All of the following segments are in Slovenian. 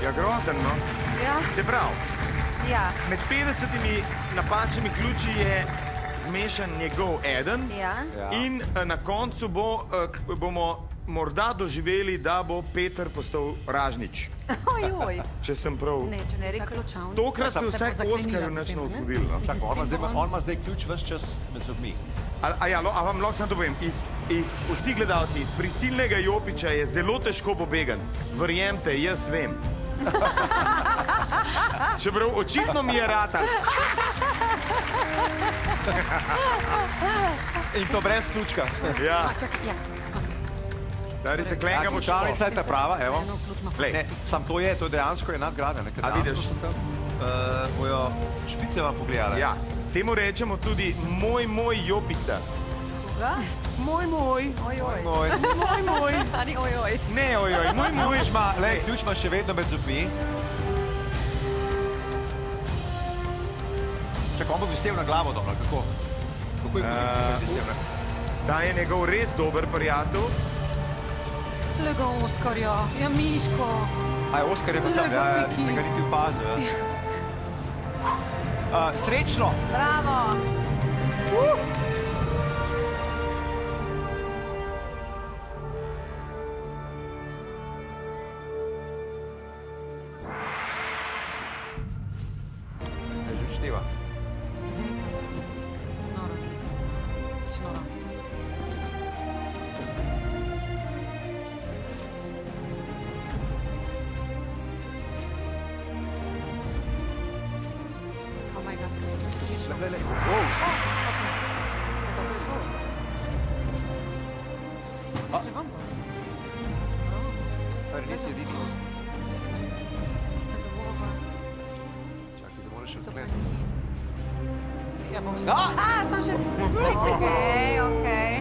Ja, grozen, no. Ja. Se pravi, Ja. med 50 napačnimi ključi je zmešan njegov eden in na koncu bomo morda doživeli, da bo Peter postal Ražnič. Ojoj. Če sem prav... Ne, če ne rekel kločavnica. Tokrat se vsaj Oskarju nič ne zgodilo. Tako, on ima zdaj ključ ves čas med zobmi. A vam lahko samo to povem, vsi gledalci, iz prisilnega jopiča je zelo težko pobegati. Verjemte, jaz vem. Čeprav očitno mi je ratal. In to brez ključka. Ja. Čakaj, ja. Stari se klenka bo Ključavnica je ta prava, evo. Glej. Ne, sam to je dejansko je nadgrada. A vidiš? Bojo špice vam pogledali. Ja, temu rečemo tudi moj jopica. Koga? Moj. Ojoj. Moj. Ani ojoj. Ne, ojoj, moj. Ključ ima še vedno med zobmi. Čakaj, on bo visel na glavo dobro, kako? Kako je visel? Ta je njegov res dober prijatelj. Lega Oskarja, ja Miško. A je Oskar je pa tam, ja, se ga niti opazil. Srečno! Bravo. Je že števa. Noro. Noro. Oh my god, kako se žično. Lej. Že vam bo. Kar nisi edini. Zdaj da bomo pa... Čakaj, da moraš še To pa odkle. ni... Ja, bomo... A! Sam še... Okej.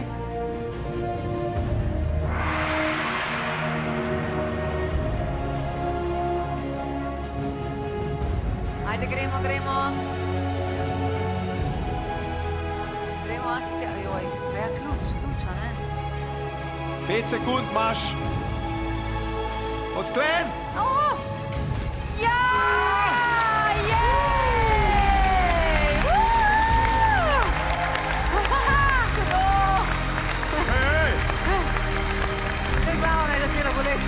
Ajde, gremo. Gremo, akcija. Joj, ja, ključa, ne? 5 sekund imaš. Odklen! Ja! Jej! Zdaj glava me je začela boleti.